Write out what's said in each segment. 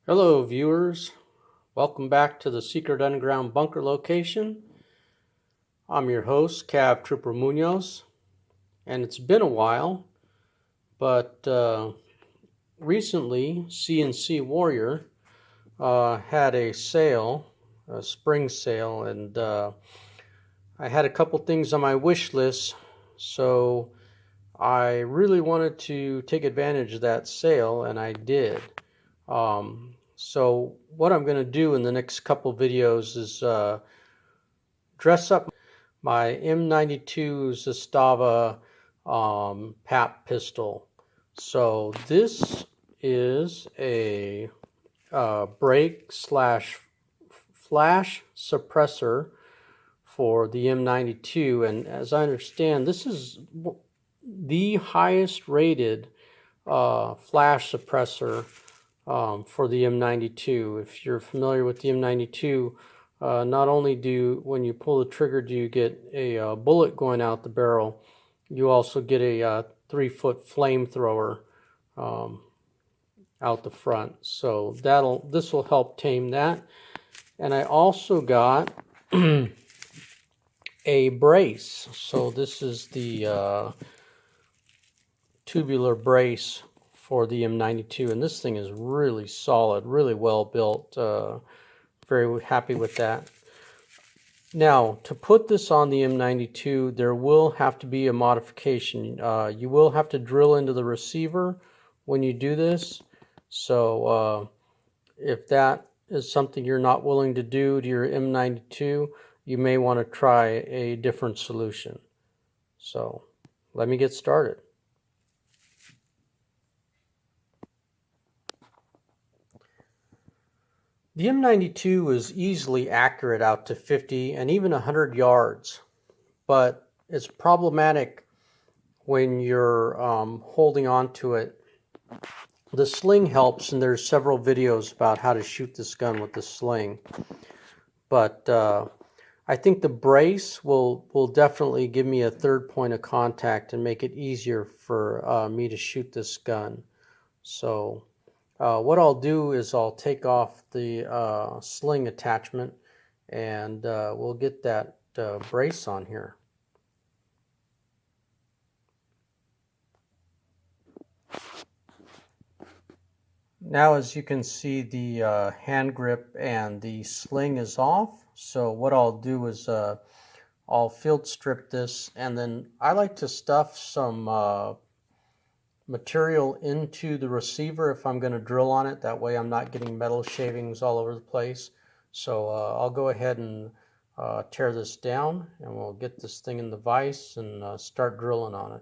Hello viewers, welcome back to the secret underground bunker location. I'm your host, Cav Trooper Munoz, and it's been a while, but recently CNC Warrior had a sale, a spring sale, and I had a couple things on my wish list, so I really wanted to take advantage of that sale, and I did. So what I'm going to do in the next couple videos is dress up my M92 Zastava PAP pistol. So this is a brake slash flash suppressor for the M92, and as I understand, this is the highest rated flash suppressor for the M92. If you're familiar with the M92, not only when you pull the trigger, do you get a bullet going out the barrel, you also get a 3-foot flamethrower out the front. So this will help tame that. And I also got a brace. So this is the tubular brace for the M92, and this thing is really solid, really well built. Very happy with that. Now, to put this on the M92, there will have to be a modification. You will have to drill into the receiver when you do this. So if that is something you're not willing to do to your M92, you may want to try a different solution. So let me get started. The M92 is easily accurate out to 50 and even 100 yards, but it's problematic when you're holding on to it. The sling helps, and there's several videos about how to shoot this gun with the sling. But I think the brace will definitely give me a third point of contact and make it easier for me to shoot this gun. So what I'll do is I'll take off the sling attachment, and we'll get that brace on here. Now, as you can see, the hand grip and the sling is off. So what I'll do is I'll field strip this, and then I like to stuff some material into the receiver if I'm going to drill on it. That way I'm not getting metal shavings all over the place. So I'll go ahead and tear this down, and we'll get this thing in the vise and start drilling on it.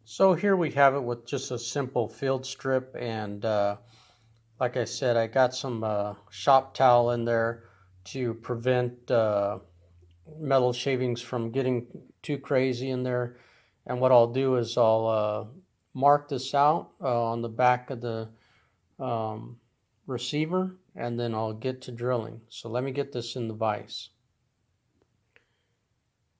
So here we have it with just a simple field strip, and like I said, I got some shop towel in there to prevent metal shavings from getting too crazy in there. And what I'll do is I'll mark this out on the back of the receiver, and then I'll get to drilling. So let me get this in the vise.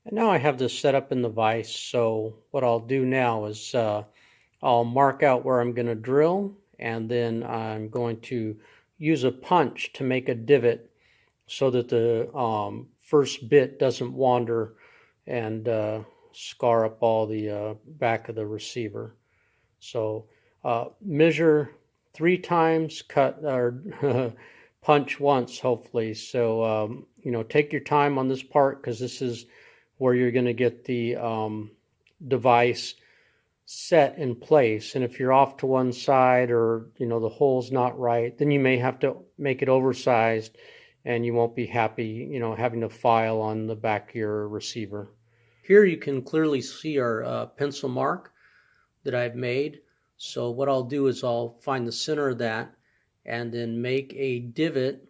And now I have this set up in the vise, so what I'll do now is I'll mark out where I'm going to drill, and then I'm going to use a punch to make a divot so that the first bit doesn't wander and scar up all the back of the receiver. So measure 3 times, cut or punch once, hopefully. So you know, take your time on this part, because this is where you're going to get the device set in place. And if you're off to one side, or you know the hole's not right, then you may have to make it oversized, and you won't be happy, you know, having to file on the back of your receiver. Here you can clearly see our pencil mark that I've made. So what I'll do is I'll find the center of that and then make a divot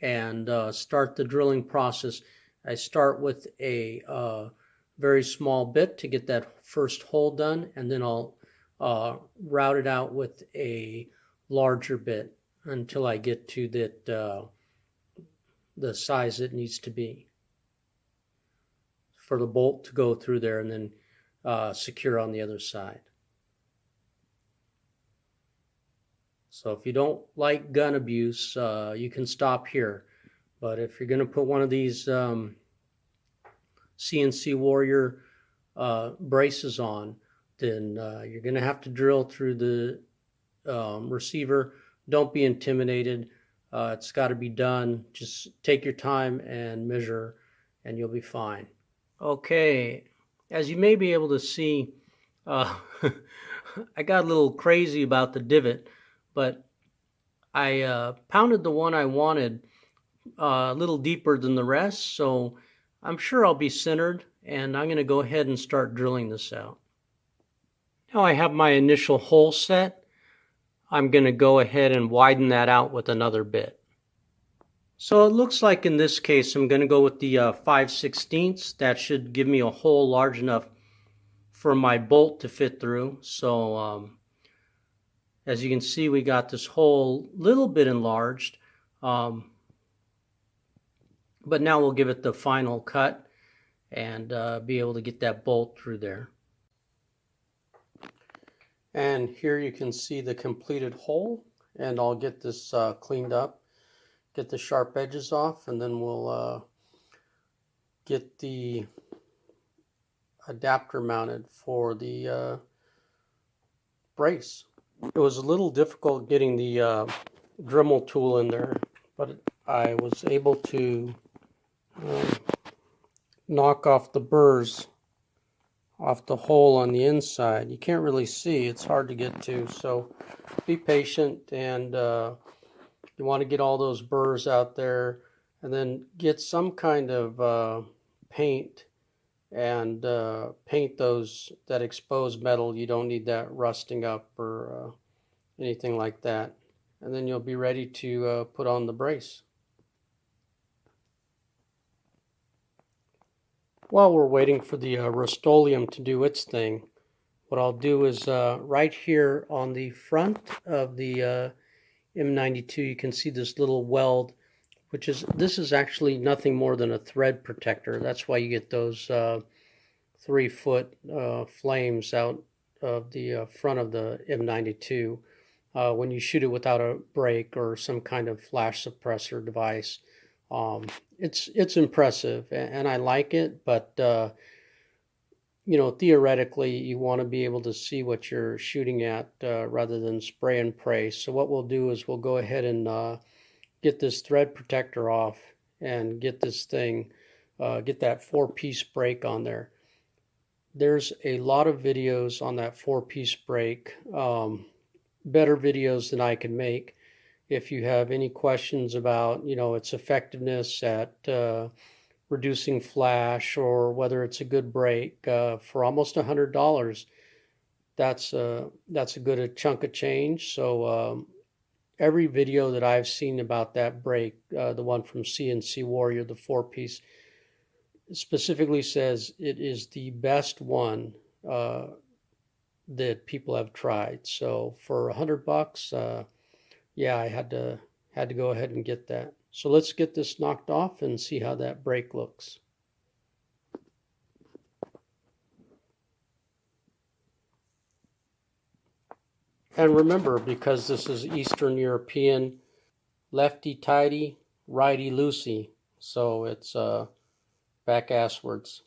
and start the drilling process. I start with a very small bit to get that first hole done, and then I'll route it out with a larger bit until I get to that the size it needs to be for the bolt to go through there and then secure on the other side. So if you don't like gun abuse, you can stop here. But if you're going to put one of these CNC Warrior braces on, then you're going to have to drill through the receiver. Don't be intimidated. It's got to be done. Just take your time and measure, and you'll be fine. Okay, as you may be able to see, I got a little crazy about the divot, but I pounded the one I wanted a little deeper than the rest, so I'm sure I'll be centered, and I'm going to go ahead and start drilling this out. Now I have my initial hole set. I'm going to go ahead and widen that out with another bit. So it looks like in this case I'm going to go with the 5/16. That should give me a hole large enough for my bolt to fit through. So as you can see, we got this hole a little bit enlarged, but now we'll give it the final cut and be able to get that bolt through there. And here you can see the completed hole, and I'll get this cleaned up, get the sharp edges off, and then we'll get the adapter mounted for the brace. It was a little difficult getting the Dremel tool in there, but I was able to knock off the burrs off the hole on the inside. You can't really see, it's hard to get to, so be patient, and you want to get all those burrs out there and then get some kind of paint and paint that exposed metal. You don't need that rusting up or anything like that, and then you'll be ready to put on the brace. While we're waiting for the Rust-Oleum to do its thing, what I'll do is right here on the front of the M92, you can see this little weld, this is actually nothing more than a thread protector. That's why you get those 3-foot flames out of the front of the M92 when you shoot it without a brake or some kind of flash suppressor device. It's impressive, and I like it, but you know, theoretically you want to be able to see what you're shooting at rather than spray and pray. So what we'll do is we'll go ahead and get this thread protector off and get this thing, get that 4-piece brake on there. There's a lot of videos on that 4-piece brake, better videos than I can make. If you have any questions about, you know, its effectiveness at reducing flash or whether it's a good brake, for almost $100, that's a good chunk of change. So every video that I've seen about that brake, the one from CNC Warrior, the 4-piece, specifically says it is the best one that people have tried. So for $100, yeah, I had to go ahead and get that. So let's get this knocked off and see how that brake looks. And remember, because this is Eastern European, lefty tighty, righty loosey, so it's back asswards.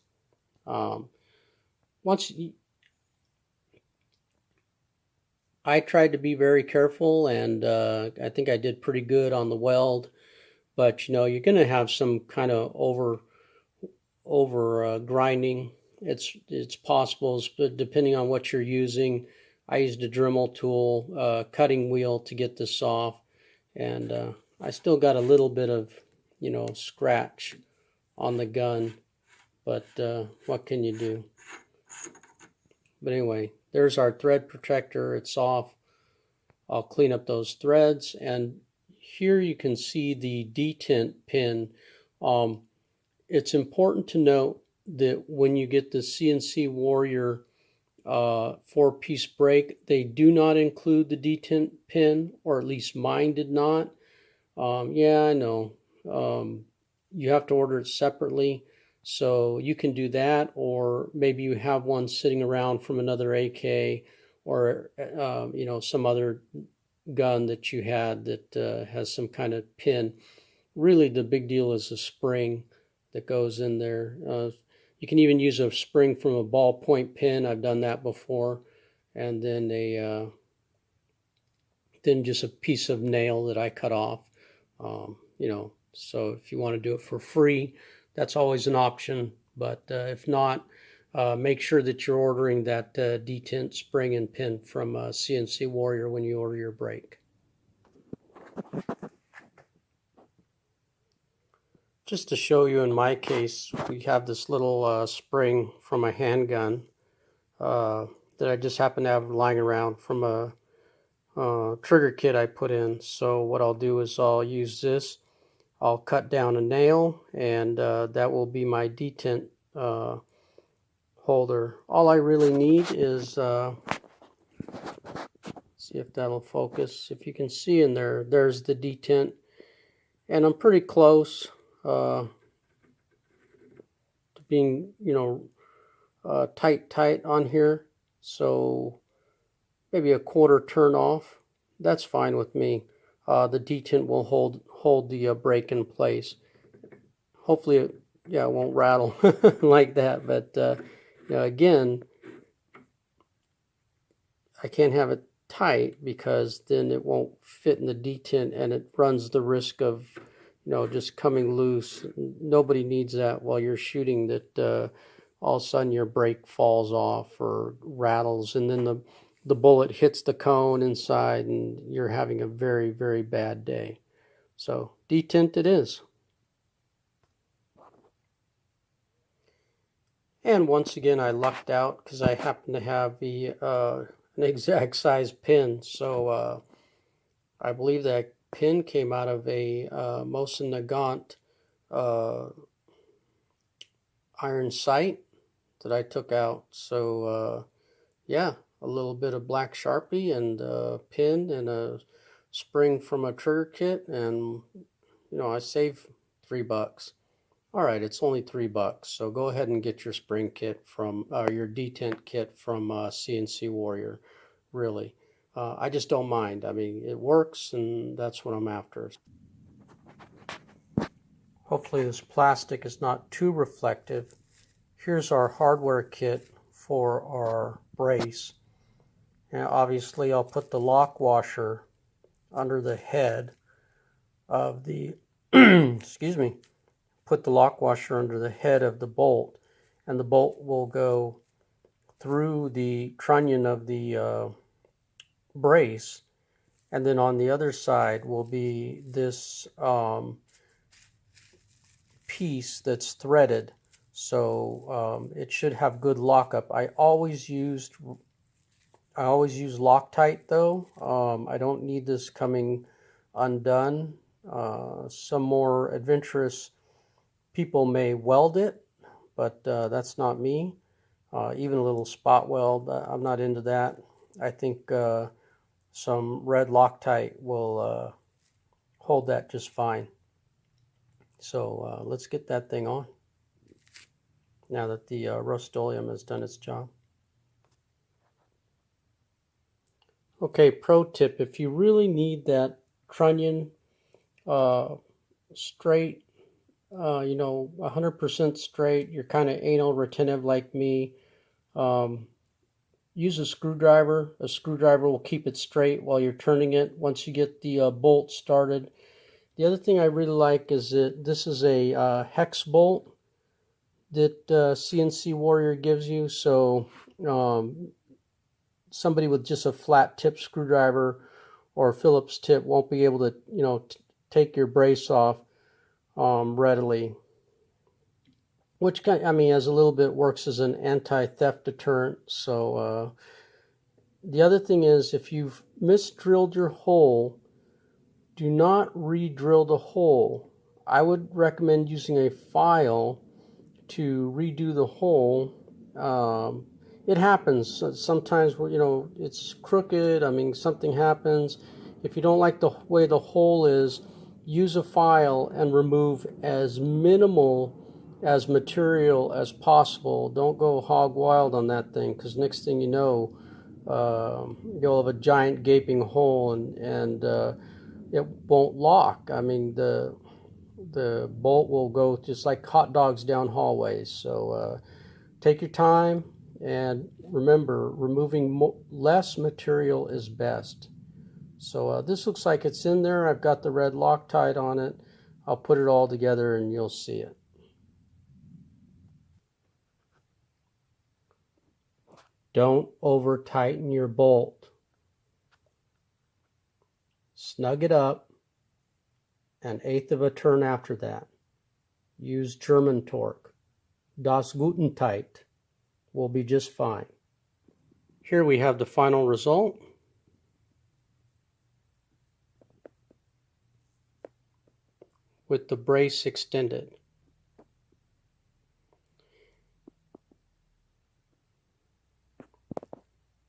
I tried to be very careful, and I think I did pretty good on the weld, but you know, you're going to have some kind of over grinding. It's possible, but depending on what you're using. I used a Dremel tool, cutting wheel to get this off, and I still got a little bit of, you know, scratch on the gun, but what can you do? But anyway, there's our thread protector. It's off. I'll clean up those threads, and here you can see the detent pin. It's important to note that when you get the CNC Warrior 4-piece brake, they do not include the detent pin, or at least mine did not. Yeah, I know. You have to order it separately. So you can do that, or maybe you have one sitting around from another AK, or you know, some other gun that you had that has some kind of pin. Really, the big deal is the spring that goes in there. You can even use a spring from a ballpoint pen. I've done that before, and then then just a piece of nail that I cut off. So if you want to do it for free, that's always an option. But if not, make sure that you're ordering that detent spring and pin from CNC Warrior when you order your brake. Just to show you, in my case, we have this little spring from a handgun that I just happen to have lying around from a trigger kit I put in. So what I'll do is I'll use this. I'll cut down a nail, and that will be my detent holder. All I really need is, see if that'll focus. If you can see in there, there's the detent, and I'm pretty close to being, tight on here. So maybe a quarter turn off. That's fine with me. The detent will hold the brake in place. Hopefully, it won't rattle like that. But again, I can't have it tight because then it won't fit in the detent, and it runs the risk of just coming loose. Nobody needs that while you're shooting, that all of a sudden your brake falls off or rattles, and then the bullet hits the cone inside and you're having a very, very bad day. So detent it is. And once again, I lucked out because I happen to have an exact size pin. So I believe that pin came out of a Mosin Nagant iron sight that I took out. So yeah, a little bit of black Sharpie and a pin and a spring from a trigger kit, and I saved $3. All right, it's only $3, so go ahead and get your spring kit from your detent kit from CNC Warrior. Really, I just don't mind. I mean, it works, and that's what I'm after. Hopefully this plastic is not too reflective. Here's our hardware kit for our brace. Now obviously I'll put the lock washer under the head of the excuse me, put the lock washer under the head of the bolt, and the bolt will go through the trunnion of the brace, and then on the other side will be this piece that's threaded, so it should have good lockup. I always use Loctite though. I don't need this coming undone. Some more adventurous people may weld it, but that's not me. Even a little spot weld, I'm not into that. I think some red Loctite will hold that just fine. So let's get that thing on now that the Rust-Oleum has done its job. Okay, pro tip: if you really need that trunnion straight, 100% straight, you're kind of anal retentive like me, use a screwdriver. A screwdriver will keep it straight while you're turning it once you get the bolt started. The other thing I really like is that this is a hex bolt that CNC Warrior gives you, so somebody with just a flat tip screwdriver or a Phillips tip won't be able to take your brace off readily, which as a little bit works as an anti-theft deterrent. So the other thing is, if you've misdrilled your hole, do not re-drill the hole. I would recommend using a file to redo the hole. It happens sometimes, it's crooked. Something happens. If you don't like the way the hole is, use a file and remove as minimal as material as possible. Don't go hog wild on that thing, because next thing you know, you'll have a giant gaping hole, and it won't lock. I mean, the bolt will go just like hot dogs down hallways. So take your time, and remember, removing less material is best. So this looks like it's in there. I've got the red Loctite on it. I'll put it all together and you'll see it. Don't over tighten your bolt. Snug it up an eighth of a turn after that. Use German torque. Das Guten tight will be just fine. Here we have the final result. With the brace extended.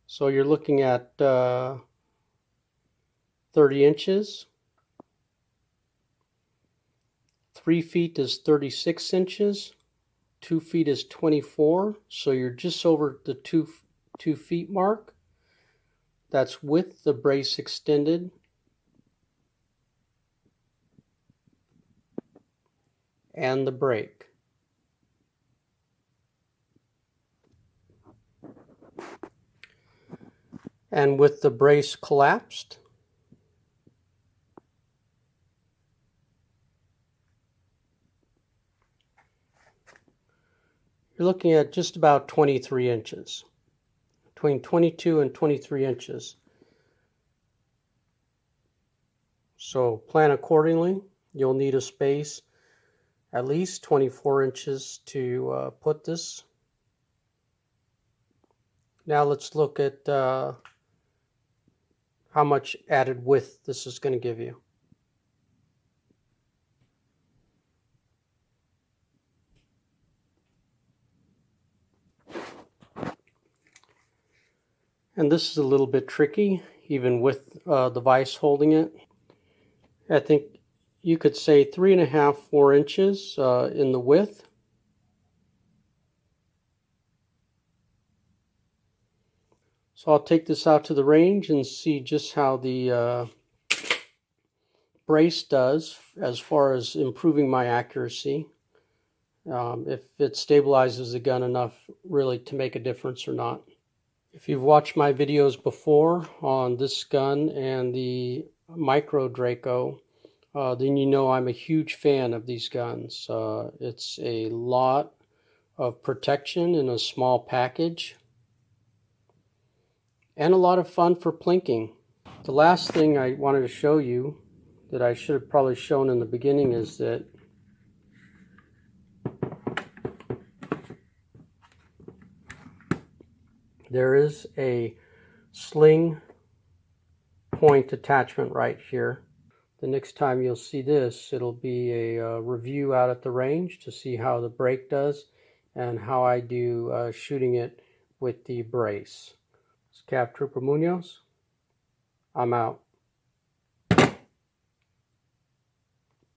So you're looking at 30 inches. 3 feet is 36 inches. 2 feet is 24. So you're just over the 2 feet mark. That's with the brace extended. And the brake. And with the brace collapsed, you're looking at just about 23 inches, between 22 and 23 inches. So plan accordingly. You'll need a space at least 24 inches to put this. Now let's look at how much added width this is going to give you. And this is a little bit tricky, even with the vise holding it. I think you could say 3.5, 4 inches in the width. So I'll take this out to the range and see just how the brace does as far as improving my accuracy. If it stabilizes the gun enough really to make a difference or not. If you've watched my videos before on this gun and the Micro Draco, then you know I'm a huge fan of these guns. It's a lot of protection in a small package and a lot of fun for plinking. The last thing I wanted to show you that I should have probably shown in the beginning is that there is a sling point attachment right here. The next time you'll see this, it'll be a review out at the range to see how the brake does and how I do shooting it with the brace. It's Cap Trooper Munoz. I'm out.